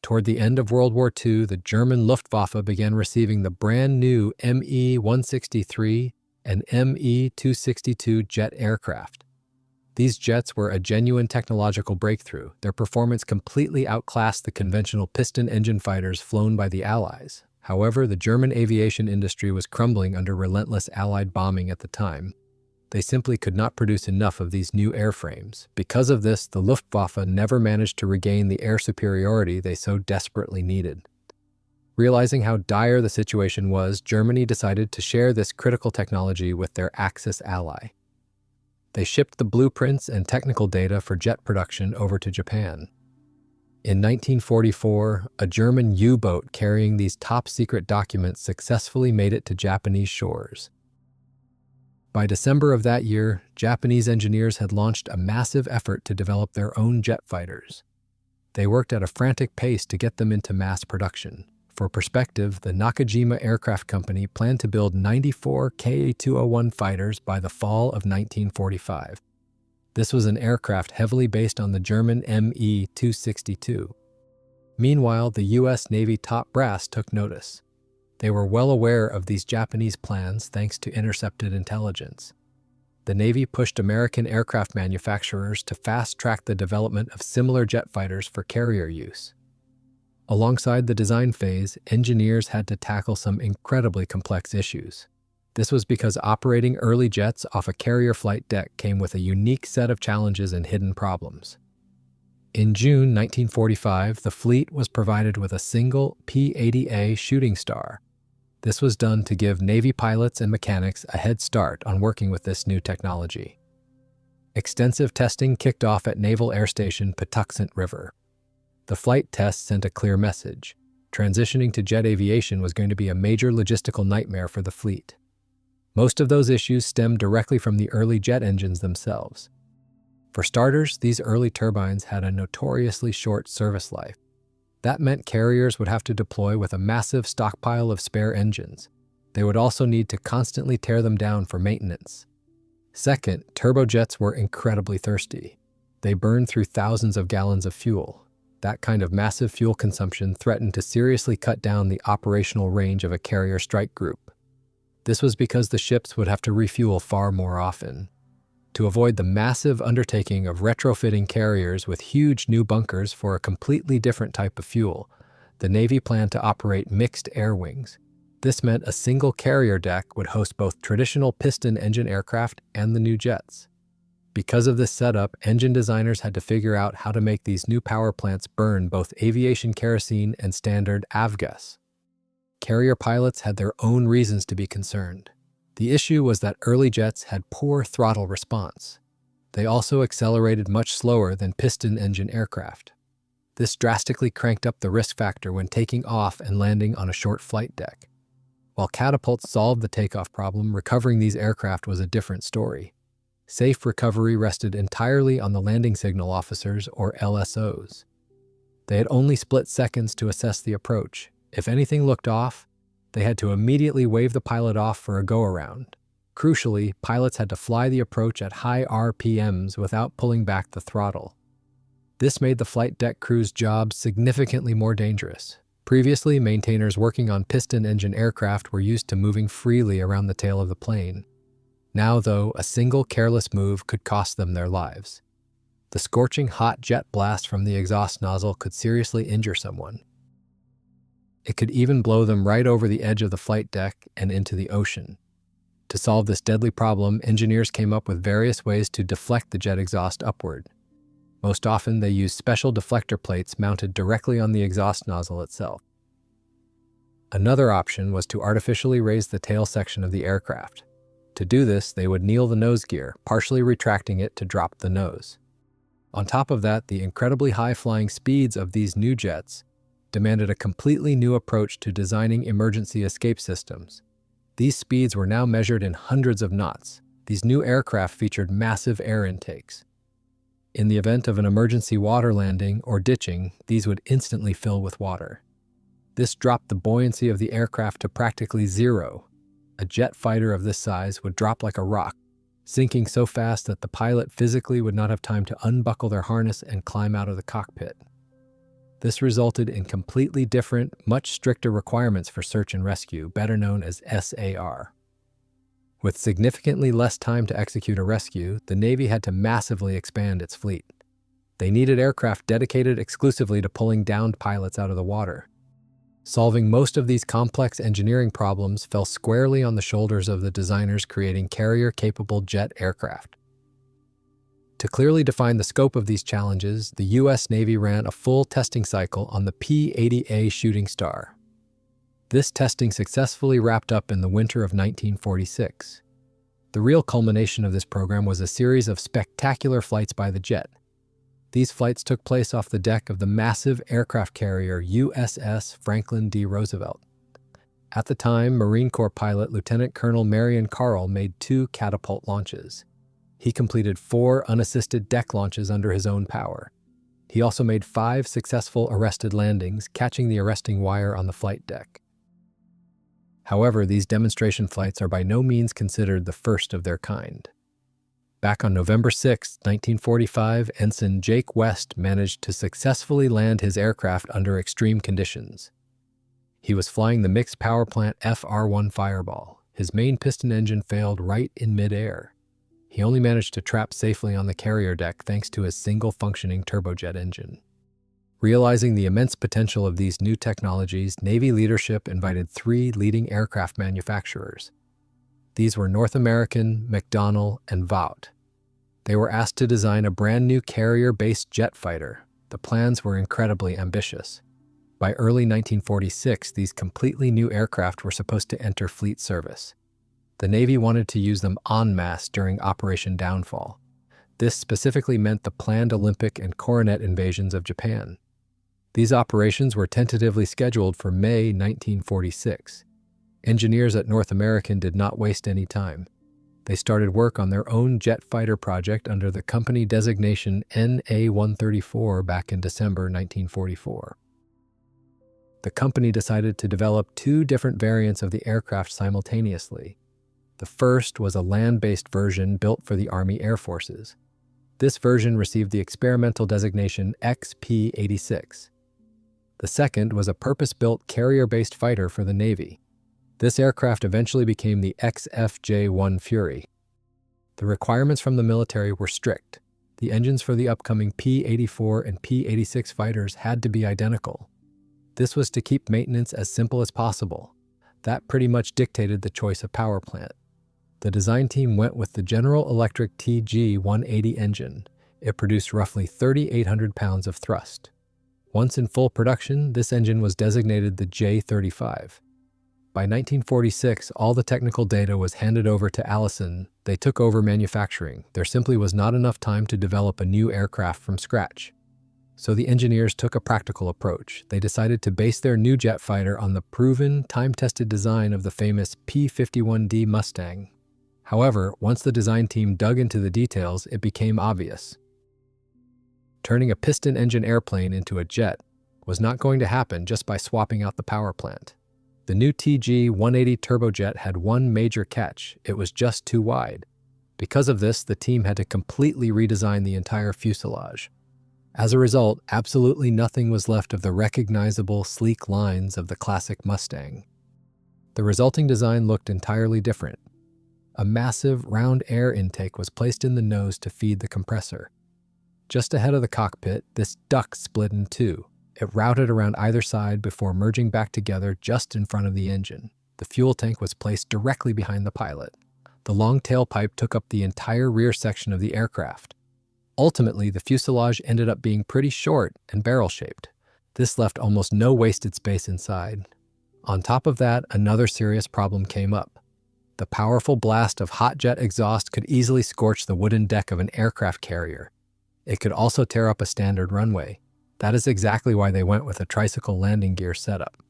Toward the end of World War II, the German Luftwaffe began receiving the brand new Me-163 and Me-262 jet aircraft. These jets were a genuine technological breakthrough. Their performance completely outclassed the conventional piston engine fighters flown by the Allies. However, the German aviation industry was crumbling under relentless Allied bombing at the time. They simply could not produce enough of these new airframes. Because of this, the Luftwaffe never managed to regain the air superiority they so desperately needed. Realizing how dire the situation was, Germany decided to share this critical technology with their Axis ally. They shipped the blueprints and technical data for jet production over to Japan. In 1944, a German U-boat carrying these top-secret documents successfully made it to Japanese shores. By December of that year, Japanese engineers had launched a massive effort to develop their own jet fighters. They worked at a frantic pace to get them into mass production. For perspective, the Nakajima Aircraft Company planned to build 94 Ka-201 fighters by the fall of 1945. This was an aircraft heavily based on the German Me-262. Meanwhile, the US Navy top brass took notice. They were well aware of these Japanese plans thanks to intercepted intelligence. The Navy pushed American aircraft manufacturers to fast-track the development of similar jet fighters for carrier use. Alongside the design phase, engineers had to tackle some incredibly complex issues. This was because operating early jets off a carrier flight deck came with a unique set of challenges and hidden problems. In June 1945, the fleet was provided with a single P-80A shooting star. This was done to give Navy pilots and mechanics a head start on working with this new technology. Extensive testing kicked off at Naval Air Station Patuxent River. The flight test sent a clear message. Transitioning to jet aviation was going to be a major logistical nightmare for the fleet. Most of those issues stemmed directly from the early jet engines themselves. For starters, these early turbines had a notoriously short service life. That meant carriers would have to deploy with a massive stockpile of spare engines. They would also need to constantly tear them down for maintenance. Second, turbojets were incredibly thirsty. They burned through thousands of gallons of fuel. That kind of massive fuel consumption threatened to seriously cut down the operational range of a carrier strike group. This was because the ships would have to refuel far more often. To avoid the massive undertaking of retrofitting carriers with huge new bunkers for a completely different type of fuel, the Navy planned to operate mixed air wings. This meant a single carrier deck would host both traditional piston engine aircraft and the new jets. Because of this setup, engine designers had to figure out how to make these new power plants burn both aviation kerosene and standard avgas. Carrier pilots had their own reasons to be concerned. The issue was that early jets had poor throttle response. They also accelerated much slower than piston engine aircraft. This drastically cranked up the risk factor when taking off and landing on a short flight deck. While catapults solved the takeoff problem, recovering these aircraft was a different story. Safe recovery rested entirely on the landing signal officers, or LSOs. They had only split seconds to assess the approach. If anything looked off, they had to immediately wave the pilot off for a go-around. Crucially, pilots had to fly the approach at high RPMs without pulling back the throttle. This made the flight deck crew's job significantly more dangerous. Previously, maintainers working on piston engine aircraft were used to moving freely around the tail of the plane. Now, though, a single careless move could cost them their lives. The scorching hot jet blast from the exhaust nozzle could seriously injure someone. It could even blow them right over the edge of the flight deck and into the ocean. To solve this deadly problem, engineers came up with various ways to deflect the jet exhaust upward. Most often, they used special deflector plates mounted directly on the exhaust nozzle itself. Another option was to artificially raise the tail section of the aircraft. To do this, they would kneel the nose gear, partially retracting it to drop the nose. On top of that, the incredibly high flying speeds of these new jets demanded a completely new approach to designing emergency escape systems. These speeds were now measured in hundreds of knots. These new aircraft featured massive air intakes. In the event of an emergency water landing or ditching, these would instantly fill with water. This dropped the buoyancy of the aircraft to practically zero. A jet fighter of this size would drop like a rock, sinking so fast that the pilot physically would not have time to unbuckle their harness and climb out of the cockpit. This resulted in completely different, much stricter requirements for search and rescue, better known as SAR. With significantly less time to execute a rescue, the Navy had to massively expand its fleet. They needed aircraft dedicated exclusively to pulling downed pilots out of the water. Solving most of these complex engineering problems fell squarely on the shoulders of the designers creating carrier-capable jet aircraft. To clearly define the scope of these challenges, the US Navy ran a full testing cycle on the P-80A Shooting Star. This testing successfully wrapped up in the winter of 1946. The real culmination of this program was a series of spectacular flights by the jet. These flights took place off the deck of the massive aircraft carrier USS Franklin D. Roosevelt. At the time, Marine Corps pilot Lieutenant Colonel Marion Carl made 2 catapult launches. He completed 4 unassisted deck launches under his own power. He also made 5 successful arrested landings, catching the arresting wire on the flight deck. However, these demonstration flights are by no means considered the first of their kind. Back on November 6, 1945, Ensign Jake West managed to successfully land his aircraft under extreme conditions. He was flying the mixed power plant FR-1 Fireball. His main piston engine failed right in midair. He only managed to trap safely on the carrier deck thanks to his single functioning turbojet engine. Realizing the immense potential of these new technologies, Navy leadership invited 3 leading aircraft manufacturers. These were North American, McDonnell, and Vought. They were asked to design a brand new carrier-based jet fighter. The plans were incredibly ambitious. By early 1946, these completely new aircraft were supposed to enter fleet service. The Navy wanted to use them en masse during Operation Downfall. This specifically meant the planned Olympic and Coronet invasions of Japan. These operations were tentatively scheduled for May 1946. Engineers at North American did not waste any time. They started work on their own jet fighter project under the company designation NA-134 back in December 1944. The company decided to develop 2 different variants of the aircraft simultaneously. The first was a land-based version built for the Army Air Forces. This version received the experimental designation XP-86. The second was a purpose-built carrier-based fighter for the Navy. This aircraft eventually became the FJ-1 Fury. The requirements from the military were strict. The engines for the upcoming P-84 and P-86 fighters had to be identical. This was to keep maintenance as simple as possible. That pretty much dictated the choice of power plant. The design team went with the General Electric TG-180 engine. It produced roughly 3,800 pounds of thrust. Once in full production, this engine was designated the J-35. By 1946, all the technical data was handed over to Allison. They took over manufacturing. There simply was not enough time to develop a new aircraft from scratch. So the engineers took a practical approach. They decided to base their new jet fighter on the proven, time-tested design of the famous P-51 Mustang. However, once the design team dug into the details, it became obvious. Turning a piston engine airplane into a jet was not going to happen just by swapping out the power plant. The new TG-180 turbojet had one major catch: it was just too wide. Because of this, the team had to completely redesign the entire fuselage. As a result, absolutely nothing was left of the recognizable, sleek lines of the classic Mustang. The resulting design looked entirely different. A massive, round air intake was placed in the nose to feed the compressor. Just ahead of the cockpit, this duct split in 2. It routed around either side before merging back together just in front of the engine. The fuel tank was placed directly behind the pilot. The long tailpipe took up the entire rear section of the aircraft. Ultimately, the fuselage ended up being pretty short and barrel-shaped. This left almost no wasted space inside. On top of that, another serious problem came up. The powerful blast of hot jet exhaust could easily scorch the wooden deck of an aircraft carrier. It could also tear up a standard runway. That is exactly why they went with a tricycle landing gear setup.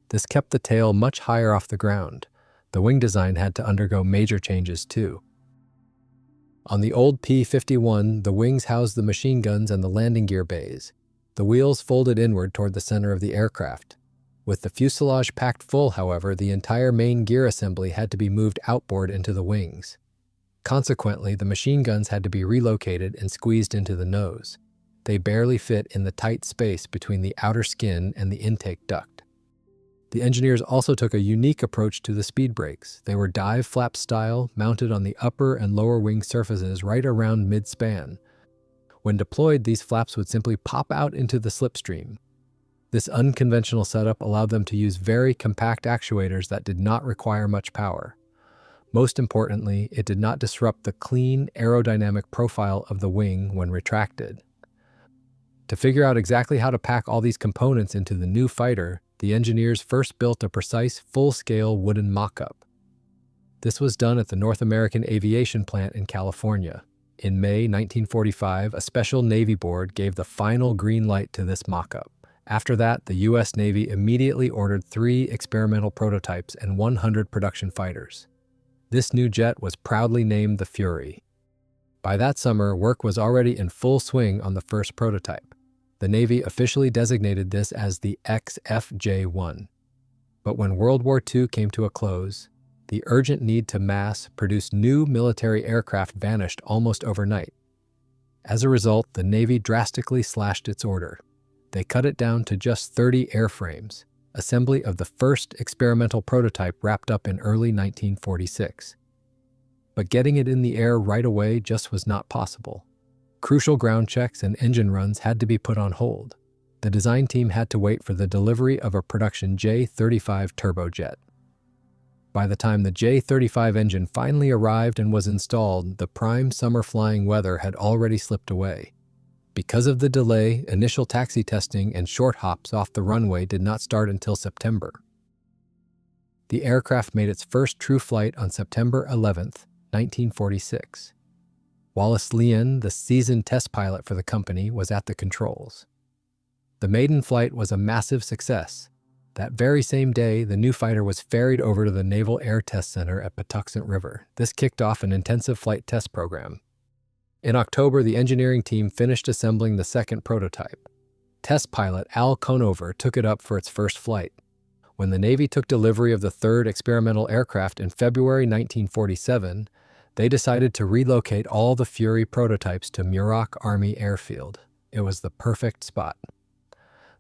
This kept the tail much higher off the ground. The wing design had to undergo major changes too. On the old P-51, the wings housed the machine guns and the landing gear bays. The wheels folded inward toward the center of the aircraft. With the fuselage packed full, however, the entire main gear assembly had to be moved outboard into the wings. Consequently, the machine guns had to be relocated and squeezed into the nose. They barely fit in the tight space between the outer skin and the intake duct. The engineers also took a unique approach to the speed brakes. They were dive flap style, mounted on the upper and lower wing surfaces right around mid-span. When deployed, these flaps would simply pop out into the slipstream. This unconventional setup allowed them to use very compact actuators that did not require much power. Most importantly, it did not disrupt the clean, aerodynamic profile of the wing when retracted. To figure out exactly how to pack all these components into the new fighter, the engineers first built a precise, full-scale wooden mock-up. This was done at the North American Aviation Plant in California. In May 1945, a special Navy board gave the final green light to this mock-up. After that, the US Navy immediately ordered 3 experimental prototypes and 100 production fighters. This new jet was proudly named the Fury. By that summer, work was already in full swing on the first prototype. The Navy officially designated this as the FJ-1. But when World War II came to a close, the urgent need to mass-produce new military aircraft vanished almost overnight. As a result, the Navy drastically slashed its order. They cut it down to just 30 airframes. Assembly of the first experimental prototype wrapped up in early 1946. But getting it in the air right away just was not possible. Crucial ground checks and engine runs had to be put on hold. The design team had to wait for the delivery of a production J-35 turbojet. By the time the J-35 engine finally arrived and was installed, the prime summer flying weather had already slipped away. Because of the delay, initial taxi testing and short hops off the runway did not start until September. The aircraft made its first true flight on September 11, 1946. Wallace Lyon, the seasoned test pilot for the company, was at the controls. The maiden flight was a massive success. That very same day, the new fighter was ferried over to the Naval Air Test Center at Patuxent River. This kicked off an intensive flight test program. In October, the engineering team finished assembling the second prototype. Test pilot Al Conover took it up for its first flight. When the Navy took delivery of the third experimental aircraft in February 1947, they decided to relocate all the Fury prototypes to Muroc Army Airfield. It was the perfect spot.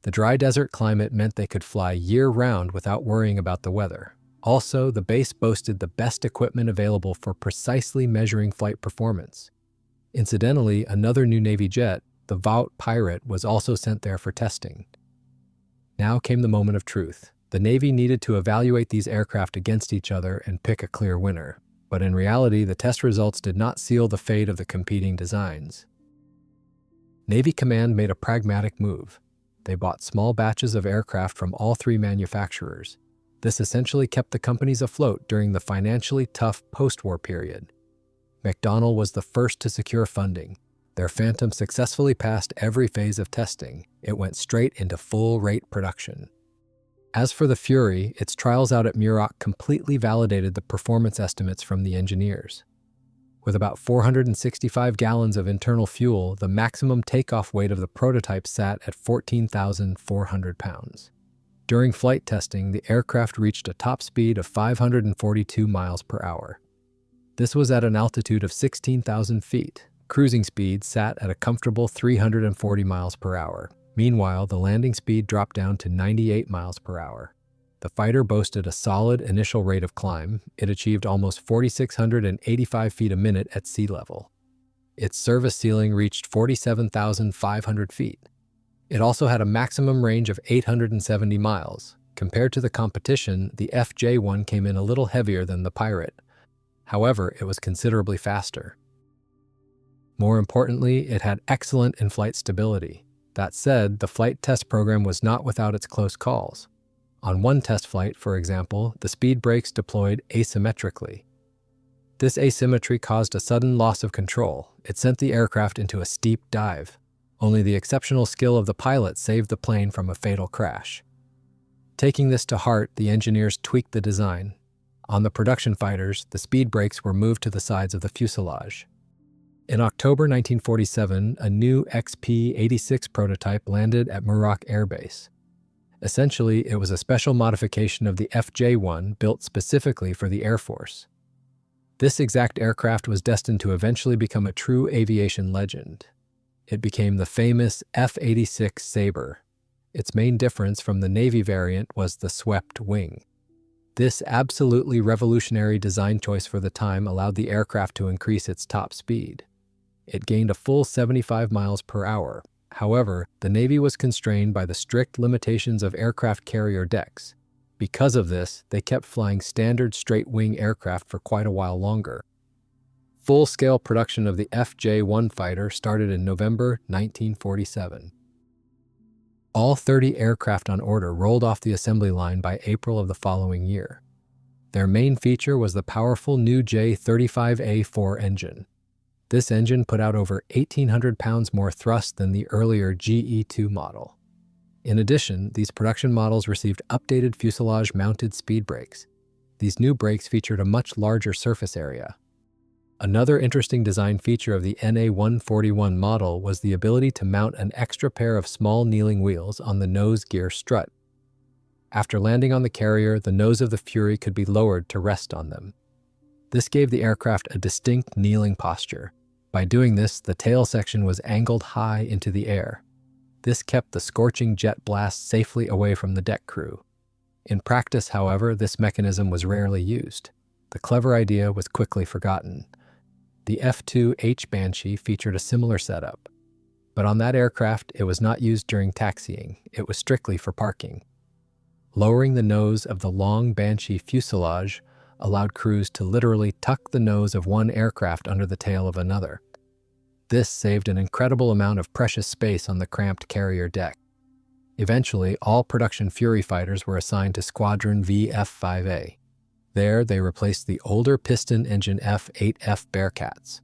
The dry desert climate meant they could fly year-round without worrying about the weather. Also, the base boasted the best equipment available for precisely measuring flight performance. Incidentally, another new Navy jet, the Vought Pirate, was also sent there for testing. Now came the moment of truth. The Navy needed to evaluate these aircraft against each other and pick a clear winner. But in reality, the test results did not seal the fate of the competing designs. Navy Command made a pragmatic move. They bought small batches of aircraft from all 3 manufacturers. This essentially kept the companies afloat during the financially tough post-war period. McDonnell was the first to secure funding. Their Phantom successfully passed every phase of testing. It went straight into full-rate production. As for the Fury, its trials out at Muroc completely validated the performance estimates from the engineers. With about 465 gallons of internal fuel, the maximum takeoff weight of the prototype sat at 14,400 pounds. During flight testing, the aircraft reached a top speed of 542 miles per hour. This was at an altitude of 16,000 feet. Cruising speed sat at a comfortable 340 miles per hour. Meanwhile, the landing speed dropped down to 98 miles per hour. The fighter boasted a solid initial rate of climb. It achieved almost 4,685 feet a minute at sea level. Its service ceiling reached 47,500 feet. It also had a maximum range of 870 miles. Compared to the competition, the FJ-1 came in a little heavier than the Pirate. However, it was considerably faster. More importantly, it had excellent in-flight stability. That said, the flight test program was not without its close calls. On one test flight, for example, the speed brakes deployed asymmetrically. This asymmetry caused a sudden loss of control. It sent the aircraft into a steep dive. Only the exceptional skill of the pilot saved the plane from a fatal crash. Taking this to heart, the engineers tweaked the design. On the production fighters, the speed brakes were moved to the sides of the fuselage. In October 1947, a new XP-86 prototype landed at Muroc Air Base. Essentially, it was a special modification of the FJ-1 built specifically for the Air Force. This exact aircraft was destined to eventually become a true aviation legend. It became the famous F-86 Sabre. Its main difference from the Navy variant was the swept wing. This absolutely revolutionary design choice for the time allowed the aircraft to increase its top speed. It gained a full 75 miles per hour. However, the Navy was constrained by the strict limitations of aircraft carrier decks. Because of this, they kept flying standard straight-wing aircraft for quite a while longer. Full-scale production of the FJ-1 fighter started in November 1947. All 30 aircraft on order rolled off the assembly line by April of the following year. Their main feature was the powerful new J-35A4 engine. This engine put out over 1,800 pounds more thrust than the earlier GE2 model. In addition, these production models received updated fuselage-mounted speed brakes. These new brakes featured a much larger surface area. Another interesting design feature of the NA-141 model was the ability to mount an extra pair of small kneeling wheels on the nose gear strut. After landing on the carrier, the nose of the Fury could be lowered to rest on them. This gave the aircraft a distinct kneeling posture. By doing this, the tail section was angled high into the air. This kept the scorching jet blast safely away from the deck crew. In practice, however, this mechanism was rarely used. The clever idea was quickly forgotten. The F-2H Banshee featured a similar setup, but on that aircraft it was not used during taxiing, it was strictly for parking. Lowering the nose of the long Banshee fuselage allowed crews to literally tuck the nose of one aircraft under the tail of another. This saved an incredible amount of precious space on the cramped carrier deck. Eventually, all production Fury fighters were assigned to Squadron VF-5A. There, they replaced the older piston-engine F-8F Bearcats.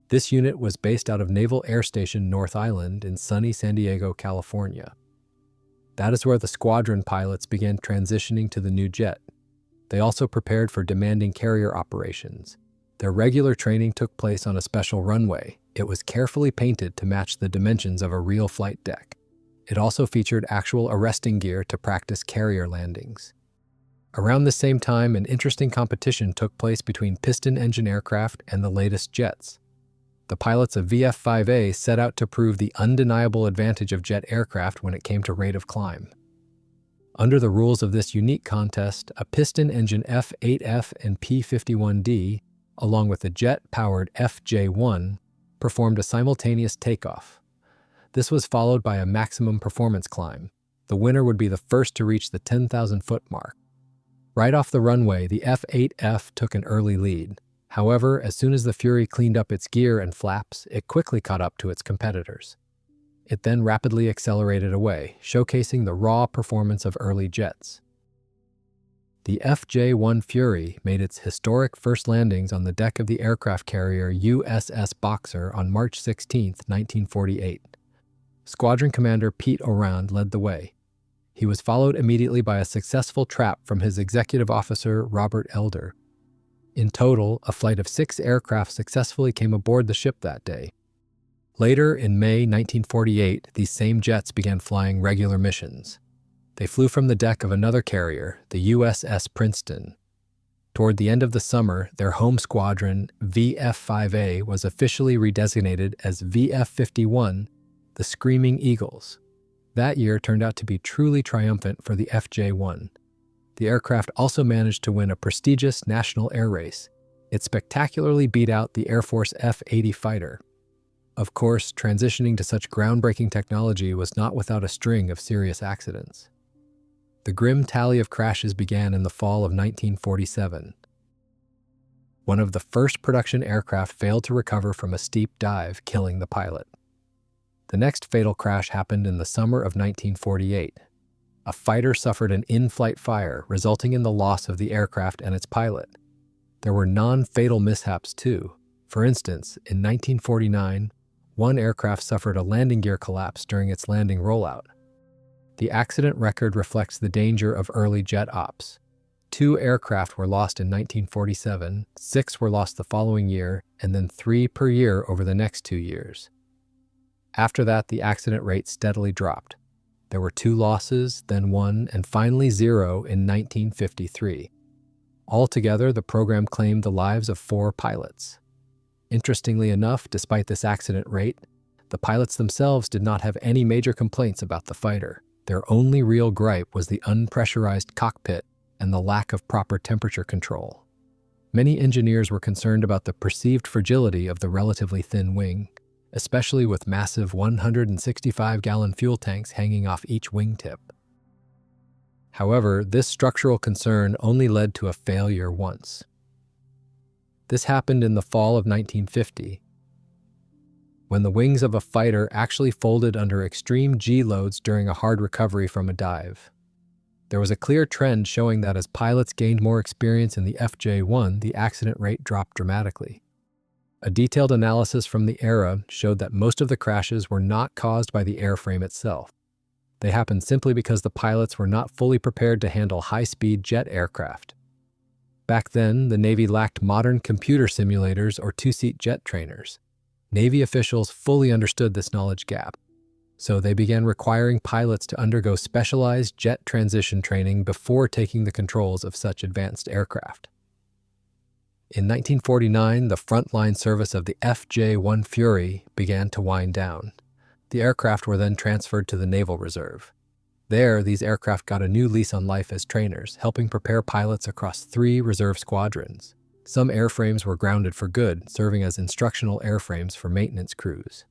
This unit was based out of Naval Air Station North Island in sunny San Diego, California. That is where the squadron pilots began transitioning to the new jet. They also prepared for demanding carrier operations. Their regular training took place on a special runway. It was carefully painted to match the dimensions of a real flight deck. It also featured actual arresting gear to practice carrier landings. Around the same time, an interesting competition took place between piston-engine aircraft and the latest jets. The pilots of VF-5A set out to prove the undeniable advantage of jet aircraft when it came to rate of climb. Under the rules of this unique contest, a piston-engine F-8F and P-51D, along with the jet-powered FJ-1, performed a simultaneous takeoff. This was followed by a maximum performance climb. The winner would be the first to reach the 10,000-foot mark. Right off the runway, the F-8F took an early lead. However, as soon as the Fury cleaned up its gear and flaps, it quickly caught up to its competitors. It then rapidly accelerated away, showcasing the raw performance of early jets. The FJ-1 Fury made its historic first landings on the deck of the aircraft carrier USS Boxer on March 16, 1948. Squadron Commander Pete Orand led the way. He was followed immediately by a successful trap from his executive officer, Robert Elder. In total, a flight of 6 aircraft successfully came aboard the ship that day. Later, in May 1948, these same jets began flying regular missions. They flew from the deck of another carrier, the USS Princeton. Toward the end of the summer, their home squadron, VF-5A, was officially redesignated as VF-51, the Screaming Eagles. That year turned out to be truly triumphant for the FJ-1. The aircraft also managed to win a prestigious national air race. It spectacularly beat out the Air Force F-80 fighter. Of course, transitioning to such groundbreaking technology was not without a string of serious accidents. The grim tally of crashes began in the fall of 1947. One of the first production aircraft failed to recover from a steep dive, killing the pilot. The next fatal crash happened in the summer of 1948. A fighter suffered an in-flight fire, resulting in the loss of the aircraft and its pilot. There were non-fatal mishaps too. For instance, in 1949, one aircraft suffered a landing gear collapse during its landing rollout. The accident record reflects the danger of early jet ops. 2 aircraft were lost in 1947, 6 were lost the following year, and then 3 per year over the next 2 years. After that, the accident rate steadily dropped. There were 2 losses, then 1, and finally 0 in 1953. Altogether, the program claimed the lives of 4 pilots. Interestingly enough, despite this accident rate, The pilots themselves did not have any major complaints about the fighter. Their only real gripe was the unpressurized cockpit and the lack of proper temperature control. Many engineers were concerned about the perceived fragility of the relatively thin wing, especially with massive 165-gallon fuel tanks hanging off each wingtip. However, this structural concern only led to a failure once. This happened in the fall of 1950, when the wings of a fighter actually folded under extreme G-loads during a hard recovery from a dive. There was a clear trend showing that as pilots gained more experience in the FJ-1, the accident rate dropped dramatically. A detailed analysis from the era showed that most of the crashes were not caused by the airframe itself. They happened simply because the pilots were not fully prepared to handle high-speed jet aircraft. Back then, the Navy lacked modern computer simulators or two-seat jet trainers. Navy officials fully understood this knowledge gap, so they began requiring pilots to undergo specialized jet transition training before taking the controls of such advanced aircraft. In 1949, the frontline service of the FJ-1 Fury began to wind down. The aircraft were then transferred to the Naval Reserve. There, these aircraft got a new lease on life as trainers, helping prepare pilots across 3 reserve squadrons. Some airframes were grounded for good, serving as instructional airframes for maintenance crews.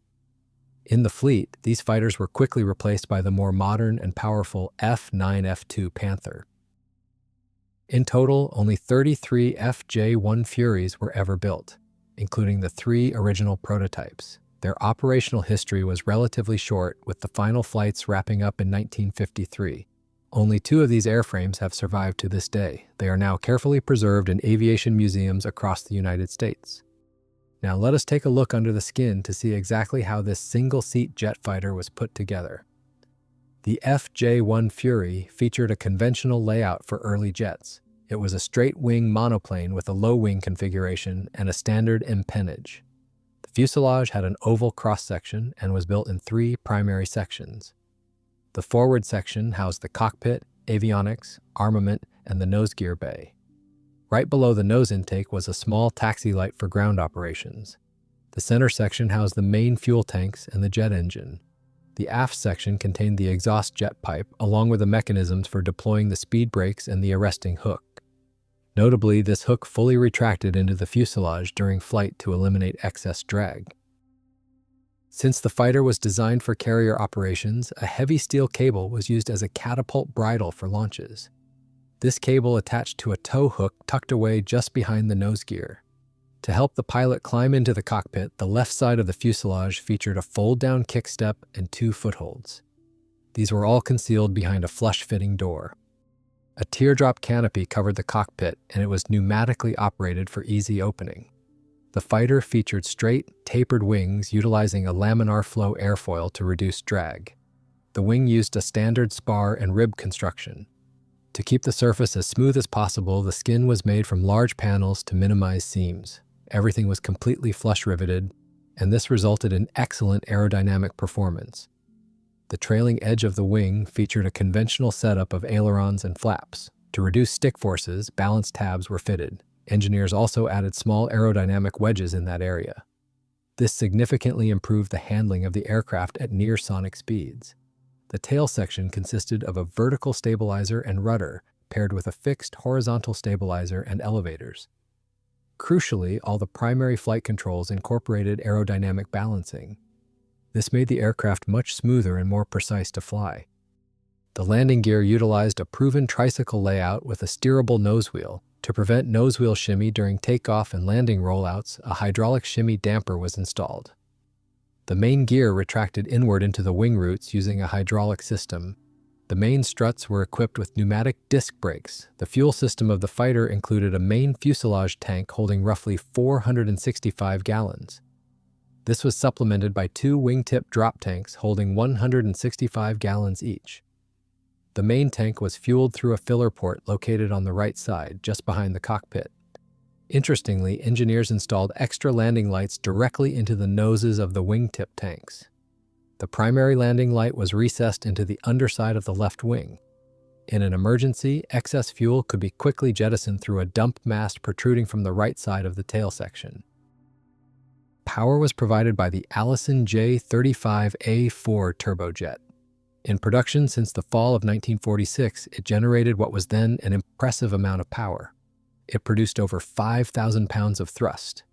In the fleet, these fighters were quickly replaced by the more modern and powerful F-9 F-2 Panther. In total, only 33 FJ-1 Furies were ever built, including the 3 original prototypes. Their operational history was relatively short, with the final flights wrapping up in 1953. Only 2 of these airframes have survived to this day. They are now carefully preserved in aviation museums across the United States. Now let us take a look under the skin to see exactly how this single-seat jet fighter was put together. The FJ-1 Fury featured a conventional layout for early jets. It was a straight-wing monoplane with a low-wing configuration and a standard empennage. The fuselage had an oval cross-section and was built in 3 primary sections. The forward section housed the cockpit, avionics, armament, and the nose gear bay. Right below the nose intake was a small taxi light for ground operations. The center section housed the main fuel tanks and the jet engine. The aft section contained the exhaust jet pipe, along with the mechanisms for deploying the speed brakes and the arresting hook. Notably, this hook fully retracted into the fuselage during flight to eliminate excess drag. Since the fighter was designed for carrier operations, a heavy steel cable was used as a catapult bridle for launches. This cable attached to a tow hook tucked away just behind the nose gear. To help the pilot climb into the cockpit, the left side of the fuselage featured a fold-down kickstep and 2 footholds. These were all concealed behind a flush-fitting door. A teardrop canopy covered the cockpit, and it was pneumatically operated for easy opening. The fighter featured straight, tapered wings utilizing a laminar flow airfoil to reduce drag. The wing used a standard spar and rib construction. To keep the surface as smooth as possible, the skin was made from large panels to minimize seams. Everything was completely flush riveted, and this resulted in excellent aerodynamic performance. The trailing edge of the wing featured a conventional setup of ailerons and flaps. To reduce stick forces, balance tabs were fitted. Engineers also added small aerodynamic wedges in that area. This significantly improved the handling of the aircraft at near-sonic speeds. The tail section consisted of a vertical stabilizer and rudder, paired with a fixed horizontal stabilizer and elevators. Crucially, all the primary flight controls incorporated aerodynamic balancing. This made the aircraft much smoother and more precise to fly. The landing gear utilized a proven tricycle layout with a steerable nose wheel. To prevent nose wheel shimmy during takeoff and landing rollouts, a hydraulic shimmy damper was installed. The main gear retracted inward into the wing roots using a hydraulic system. The main struts were equipped with pneumatic disc brakes. The fuel system of the fighter included a main fuselage tank holding roughly 465 gallons. This was supplemented by 2 wingtip drop tanks holding 165 gallons each. The main tank was fueled through a filler port located on the right side, just behind the cockpit. Interestingly, engineers installed extra landing lights directly into the noses of the wingtip tanks. The primary landing light was recessed into the underside of the left wing. In an emergency, excess fuel could be quickly jettisoned through a dump mast protruding from the right side of the tail section. Power was provided by the Allison J-35A4 turbojet. In production since the fall of 1946, it generated what was then an impressive amount of power. It produced over 5,000 pounds of thrust.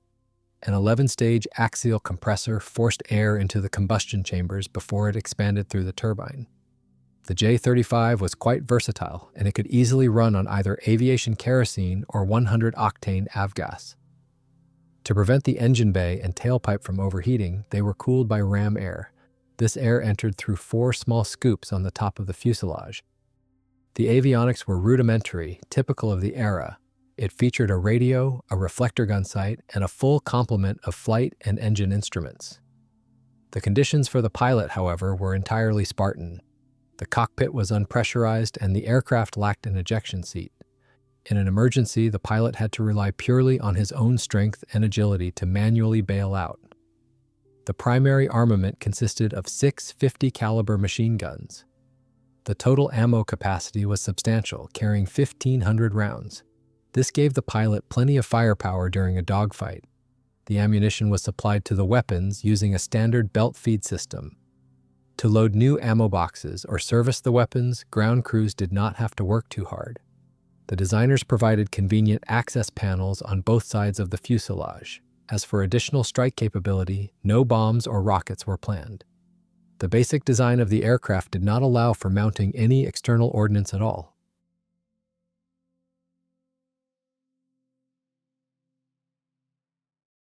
An 11-stage axial compressor forced air into the combustion chambers before it expanded through the turbine. The J-35 was quite versatile, and it could easily run on either aviation kerosene or 100-octane avgas. To prevent the engine bay and tailpipe from overheating, they were cooled by ram air. This air entered through 4 small scoops on the top of the fuselage. The avionics were rudimentary, typical of the era. It featured a radio, a reflector gun sight, and a full complement of flight and engine instruments. The conditions for the pilot, however, were entirely Spartan. The cockpit was unpressurized and the aircraft lacked an ejection seat. In an emergency, the pilot had to rely purely on his own strength and agility to manually bail out. The primary armament consisted of 6 50-caliber machine guns. The total ammo capacity was substantial, carrying 1,500 rounds. This gave the pilot plenty of firepower during a dogfight. The ammunition was supplied to the weapons using a standard belt feed system. To load new ammo boxes or service the weapons, ground crews did not have to work too hard. The designers provided convenient access panels on both sides of the fuselage. As for additional strike capability, no bombs or rockets were planned. The basic design of the aircraft did not allow for mounting any external ordnance at all.